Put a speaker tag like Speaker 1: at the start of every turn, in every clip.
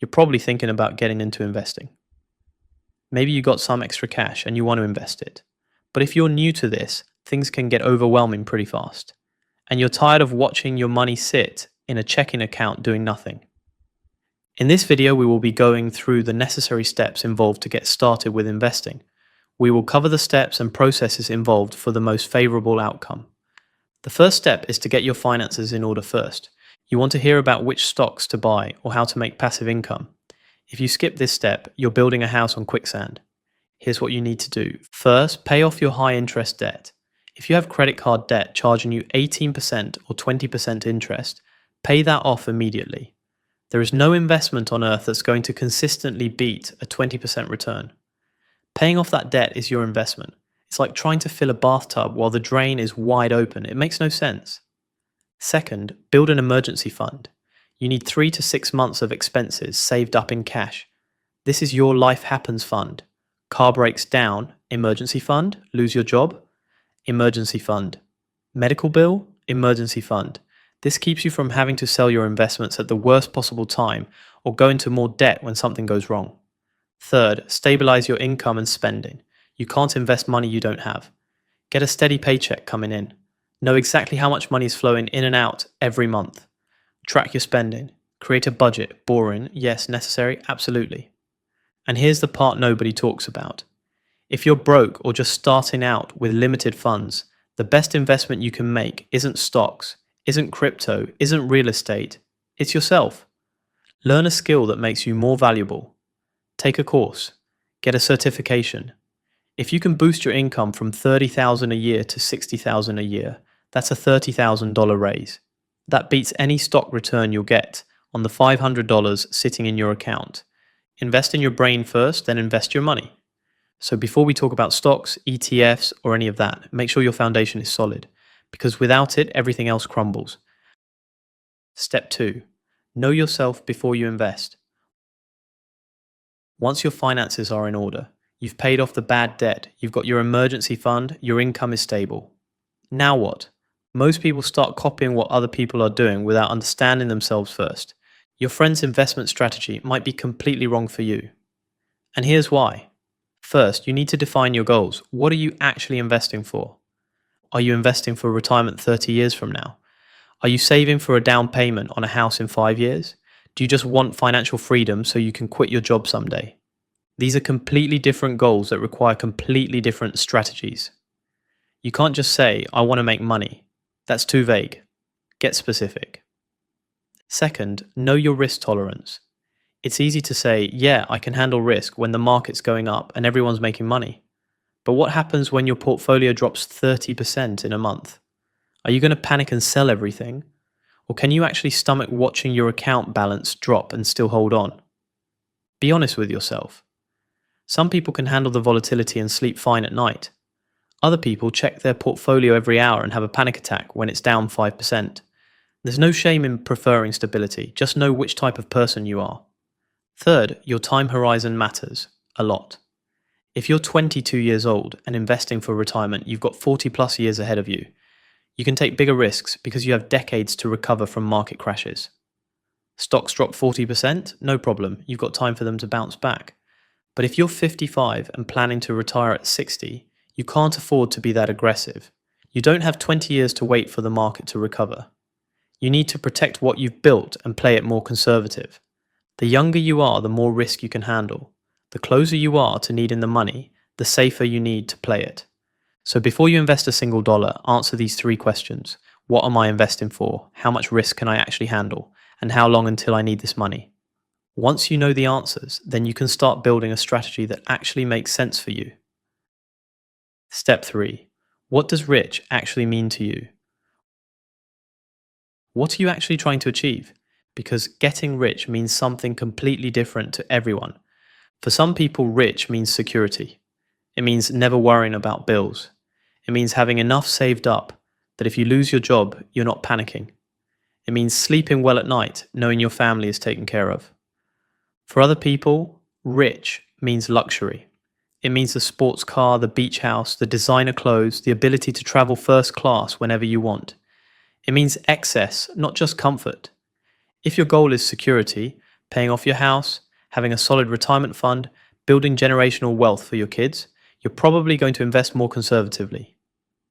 Speaker 1: you're probably thinking about getting into investing. Maybe you got some extra cash and you want to invest it. But if you're new to this, things can get overwhelming pretty fast. And you're tired of watching your money sit in a checking account doing nothing. In this video, we will be going through the necessary steps involved to get started with investing. We will cover the steps and processes involved for the most favorable outcome. The first step is to get your finances in order first. You want to hear about which stocks to buy or how to make passive income. If you skip this step, you're building a house on quicksand. Here's what you need to do. First, pay off your high interest debt. If you have credit card debt charging you 18% or 20% interest, pay that off immediately. There is no investment on earth that's going to consistently beat a 20% return. Paying off that debt is your investment. It's like trying to fill a bathtub while the drain is wide open. It makes no sense. Second, build an emergency fund. You need 3 to 6 months of expenses saved up in cash. This is your life happens fund. Car breaks down, emergency fund. Lose your job, emergency fund. Medical bill, emergency fund. This keeps you from having to sell your investments at the worst possible time or go into more debt when something goes wrong. Third, stabilize your income and spending. You can't invest money you don't have. Get a steady paycheck coming in. Know exactly how much money is flowing in and out every month. Track your spending. Create a budget. Boring, yes. Necessary, absolutely. And here's the part nobody talks about. If you're broke or just starting out with limited funds, the best investment you can make isn't stocks, isn't crypto, isn't real estate. It's yourself. Learn a skill that makes you more valuable. Take a course. Get a certification. If you can boost your income from $30,000 a year to $60,000 a year, that's a $30,000 raise. That beats any stock return you'll get on the $500 sitting in your account. Invest in your brain first, then invest your money. So before we talk about stocks, ETFs, or any of that, make sure your foundation is solid, because without it, everything else crumbles. Step 2. Know yourself before you invest. Once your finances are in order, you've paid off the bad debt, you've got your emergency fund, your income is stable. Now what? Most people start copying what other people are doing without understanding themselves first. Your friend's investment strategy might be completely wrong for you. And here's why. First, you need to define your goals. What are you actually investing for? Are you investing for retirement 30 years from now? Are you saving for a down payment on a house in 5 years? Do you just want financial freedom so you can quit your job someday? These are completely different goals that require completely different strategies. You can't just say, I want to make money. That's too vague. Get specific. Second, know your risk tolerance. It's easy to say, yeah, I can handle risk when the market's going up and everyone's making money. But what happens when your portfolio drops 30% in a month? Are you going to panic and sell everything? Or can you actually stomach watching your account balance drop and still hold on? Be honest with yourself. Some people can handle the volatility and sleep fine at night. Other people check their portfolio every hour and have a panic attack when it's down 5%. There's no shame in preferring stability, just know which type of person you are. Third, your time horizon matters a lot. If you're 22 years old and investing for retirement, you've got 40 plus years ahead of you. You can take bigger risks because you have decades to recover from market crashes. Stocks drop 40%, no problem, you've got time for them to bounce back. But if you're 55 and planning to retire at 60, you can't afford to be that aggressive. You don't have 20 years to wait for the market to recover. You need to protect what you've built and play it more conservative. The younger you are, the more risk you can handle. The closer you are to needing the money, the safer you need to play it. So before you invest a single dollar, answer these 3 questions. What am I investing for? How much risk can I actually handle? And how long until I need this money? Once you know the answers, then you can start building a strategy that actually makes sense for you. Step 3. What does rich actually mean to you? What are you actually trying to achieve? Because getting rich means something completely different to everyone. For some people, rich means security. It means never worrying about bills. It means having enough saved up that if you lose your job, you're not panicking. It means sleeping well at night, knowing your family is taken care of. For other people, rich means luxury. It means the sports car, the beach house, the designer clothes, the ability to travel first class whenever you want. It means excess, not just comfort. If your goal is security, paying off your house, having a solid retirement fund, building generational wealth for your kids, you're probably going to invest more conservatively.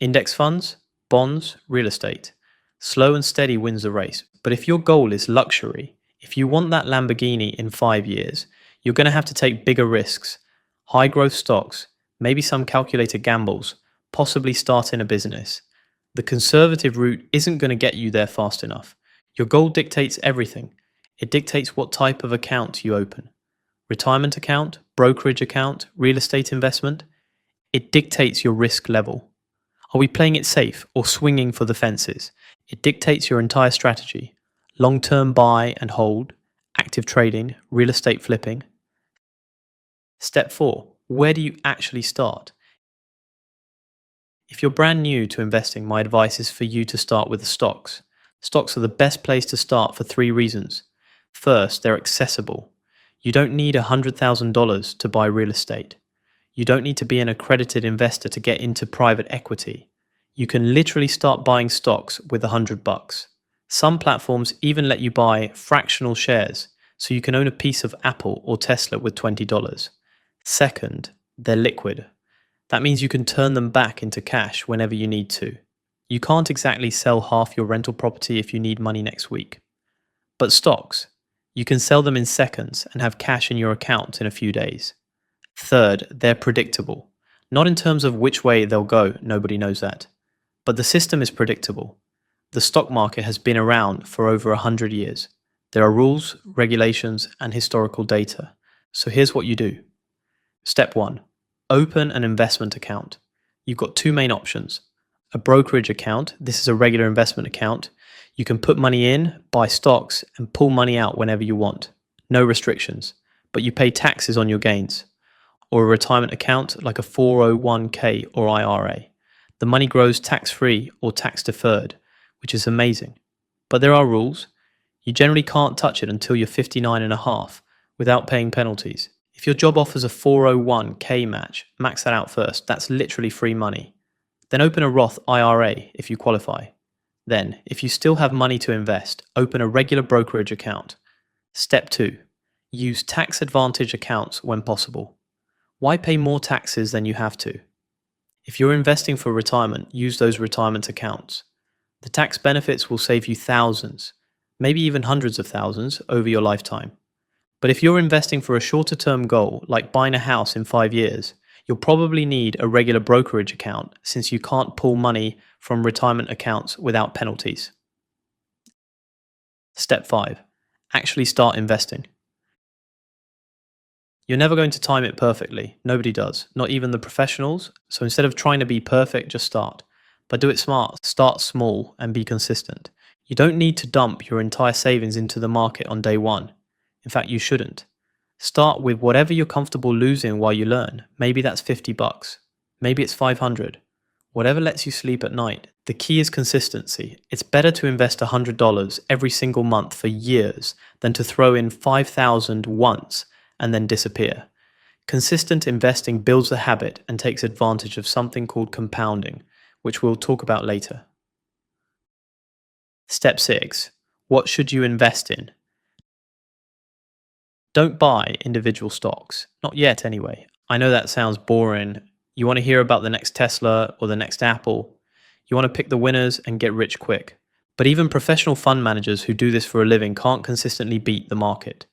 Speaker 1: Index funds, bonds, real estate. Slow and steady wins the race. But if your goal is luxury, if you want that Lamborghini in 5 years, you're going to have to take bigger risks, high growth stocks, maybe some calculated gambles, possibly starting a business. The conservative route isn't going to get you there fast enough. Your goal dictates everything. It dictates what type of account you open. Retirement account, brokerage account, real estate investment. It dictates your risk level. Are we playing it safe or swinging for the fences? It dictates your entire strategy. Long-term buy and hold, active trading, real estate flipping. Step 4. Where do you actually start? If you're brand new to investing, my advice is for you to start with the stocks. Stocks are the best place to start for 3 reasons. First, they're accessible. You don't need $100,000 to buy real estate. You don't need to be an accredited investor to get into private equity. You can literally start buying stocks with $100. Some platforms even let you buy fractional shares, so you can own a piece of Apple or Tesla with $20. Second, they're liquid. That means you can turn them back into cash whenever you need to. You can't exactly sell half your rental property if you need money next week. But stocks, you can sell them in seconds and have cash in your account in a few days. Third, they're predictable. Not in terms of which way they'll go, nobody knows that. But the system is predictable. The stock market has been around for over 100 years. There are rules, regulations, and historical data. So here's what you do. Step 1. Open an investment account. You've got 2 main options. A brokerage account. This is a regular investment account. You can put money in, buy stocks, and pull money out whenever you want. No restrictions. But you pay taxes on your gains. Or a retirement account like a 401k or IRA. The money grows tax-free or tax-deferred, which is amazing. But there are rules. You generally can't touch it until you're 59 and a half without paying penalties. If your job offers a 401k match, max that out first. That's literally free money. Then open a Roth IRA if you qualify. Then, if you still have money to invest, open a regular brokerage account. Step 2. Use tax advantage accounts when possible. Why pay more taxes than you have to? If you're investing for retirement, use those retirement accounts. The tax benefits will save you thousands, maybe even hundreds of thousands over your lifetime. But if you're investing for a shorter term goal, like buying a house in 5 years, you'll probably need a regular brokerage account since you can't pull money from retirement accounts without penalties. Step 5. Actually start investing. You're never going to time it perfectly. Nobody does, not even the professionals. So instead of trying to be perfect, just start. But do it smart. Start small and be consistent. You don't need to dump your entire savings into the market on day one. In fact, you shouldn't. Start with whatever you're comfortable losing while you learn. Maybe that's $50. Maybe it's 500. Whatever lets you sleep at night. The key is consistency. It's better to invest $100 every single month for years than to throw in $5,000 once and then disappear. Consistent investing builds the habit and takes advantage of something called compounding, which we'll talk about later. Step 6. What should you invest in? Don't buy individual stocks. Not yet, anyway. I know that sounds boring. You want to hear about the next Tesla or the next Apple. You want to pick the winners and get rich quick. But even professional fund managers who do this for a living can't consistently beat the market.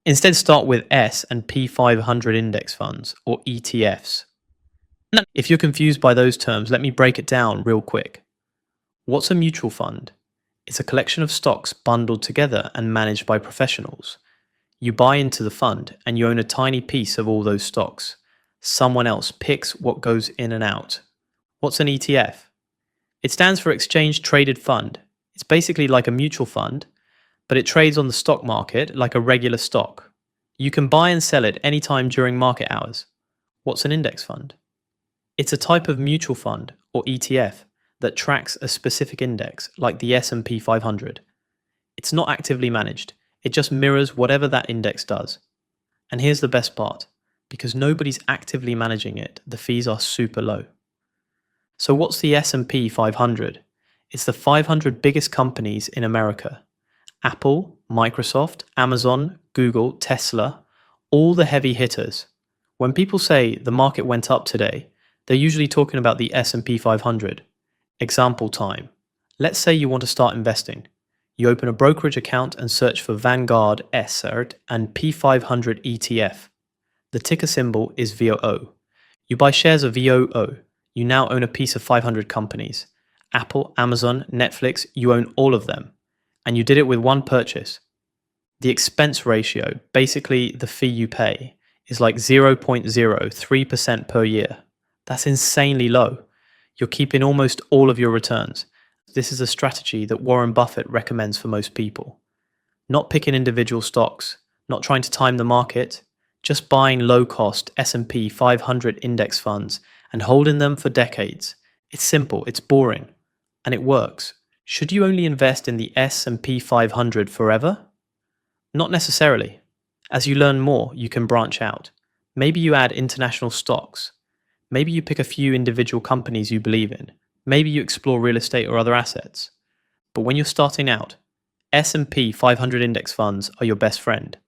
Speaker 1: Instead, start with S&P 500 index funds, or ETFs. If you're confused by those terms, let me break it down real quick. What's a mutual fund? It's a collection of stocks bundled together and managed by professionals. You buy into the fund and you own a tiny piece of all those stocks. Someone else picks what goes in and out. What's an ETF? It stands for Exchange Traded Fund. It's basically like a mutual fund, but it trades on the stock market like a regular stock. You can buy and sell it anytime during market hours. What's an index fund? It's a type of mutual fund, or ETF, that tracks a specific index, like the S&P 500. It's not actively managed. It just mirrors whatever that index does. And here's the best part. Because nobody's actively managing it, the fees are super low. So what's the S&P 500? It's the 500 biggest companies in America. Apple, Microsoft, Amazon, Google, Tesla, all the heavy hitters. When people say the market went up today, they're usually talking about the S&P 500. Example time. Let's say you want to start investing. You open a brokerage account and search for Vanguard SRT and P500 ETF. The ticker symbol is VOO. You buy shares of VOO. You now own a piece of 500 companies. Apple, Amazon, Netflix, you own all of them. And you did it with one purchase. The expense ratio, basically the fee you pay, is like 0.03% per year. That's insanely low. You're keeping almost all of your returns. This is a strategy that Warren Buffett recommends for most people. Not picking individual stocks, not trying to time the market, just buying low-cost S&P 500 index funds and holding them for decades. It's simple, it's boring, and it works. Should you only invest in the S&P 500 forever? Not necessarily. As you learn more, you can branch out. Maybe you add international stocks. Maybe you pick a few individual companies you believe in. Maybe you explore real estate or other assets. But when you're starting out, S&P 500 index funds are your best friend.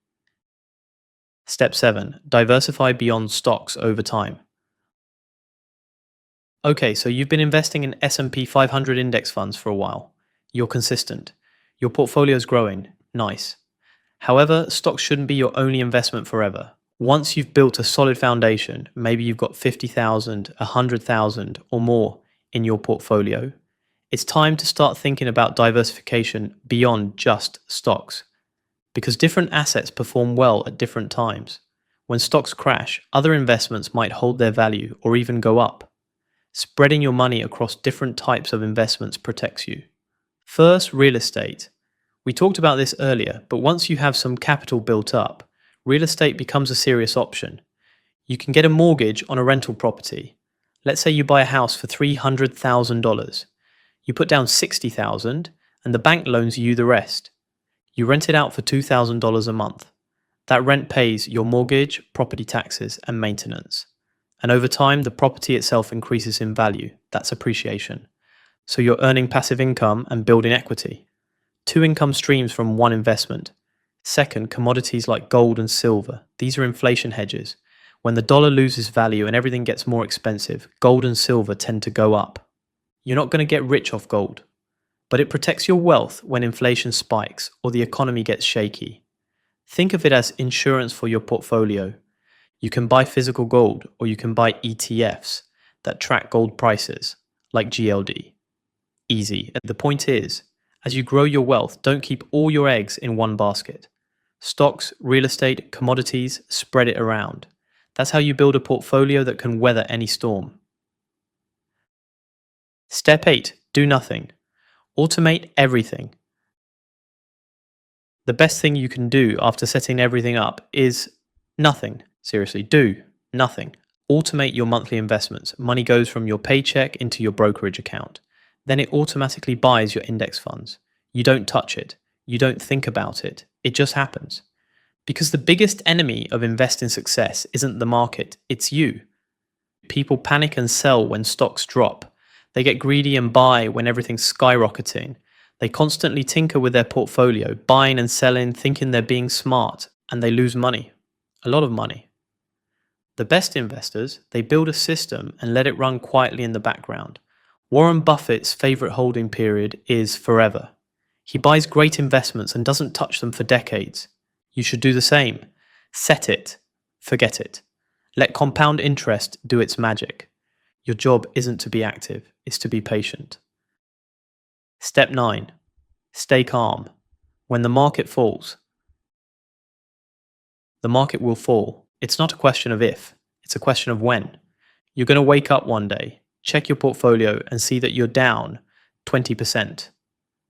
Speaker 1: Step 7. Diversify beyond stocks over time. Okay, so you've been investing in S&P 500 index funds for a while. You're consistent. Your portfolio's growing. Nice. However, stocks shouldn't be your only investment forever. Once you've built a solid foundation, maybe you've got 50,000, 100,000 or more in your portfolio, it's time to start thinking about diversification beyond just stocks. Because different assets perform well at different times. When stocks crash, other investments might hold their value or even go up. Spreading your money across different types of investments protects you. First, real estate. We talked about this earlier, but once you have some capital built up, real estate becomes a serious option. You can get a mortgage on a rental property. Let's say you buy a house for $300,000. You put down $60,000 and the bank loans you the rest. You rent it out for $2,000 a month. That rent pays your mortgage, property taxes, and maintenance. And over time, the property itself increases in value. That's appreciation. So you're earning passive income and building equity. 2 income streams from one investment. Second, commodities like gold and silver. These are inflation hedges. When the dollar loses value and everything gets more expensive, gold and silver tend to go up. You're not going to get rich off gold, but it protects your wealth when inflation spikes or the economy gets shaky. Think of it as insurance for your portfolio. You can buy physical gold or you can buy ETFs that track gold prices, like GLD. Easy. The point is, as you grow your wealth, don't keep all your eggs in one basket. Stocks, real estate, commodities, spread it around. That's how you build a portfolio that can weather any storm. Step 8. Do nothing. Automate everything. The best thing you can do after setting everything up is nothing. Seriously, do nothing. Automate your monthly investments. Money goes from your paycheck into your brokerage account. Then it automatically buys your index funds. You don't touch it. You don't think about it. It just happens. Because the biggest enemy of investing success isn't the market, it's you. People panic and sell when stocks drop. They get greedy and buy when everything's skyrocketing. They constantly tinker with their portfolio, buying and selling, thinking they're being smart, and they lose money. A lot of money. The best investors, they build a system and let it run quietly in the background. Warren Buffett's favorite holding period is forever. He buys great investments and doesn't touch them for decades. You should do the same. Set it. Forget it. Let compound interest do its magic. Your job isn't to be active, it's to be patient. Step 9. Stay calm. When the market falls, the market will fall. It's not a question of if, it's a question of when. You're going to wake up one day, check your portfolio and see that you're down 20%,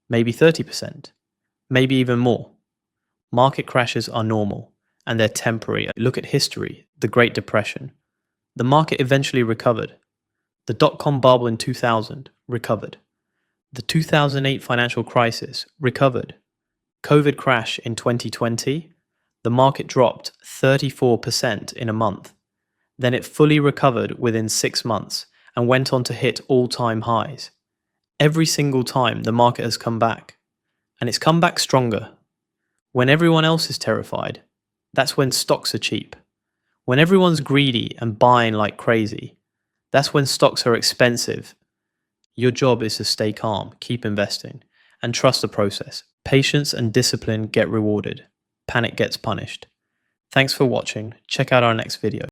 Speaker 1: maybe 30%, maybe even more. Market crashes are normal and they're temporary. Look at history, the Great Depression. The market eventually recovered. The dot-com bubble in 2000 recovered. The 2008 financial crisis recovered. COVID crash in 2020, the market dropped 34% in a month. Then it fully recovered within 6 months and went on to hit all-time highs. Every single time the market has come back, and it's come back stronger. When everyone else is terrified, that's when stocks are cheap. When everyone's greedy and buying like crazy, that's when stocks are expensive. Your job is to stay calm, keep investing, and trust the process. Patience and discipline get rewarded. Panic gets punished. Thanks for watching. Check out our next video.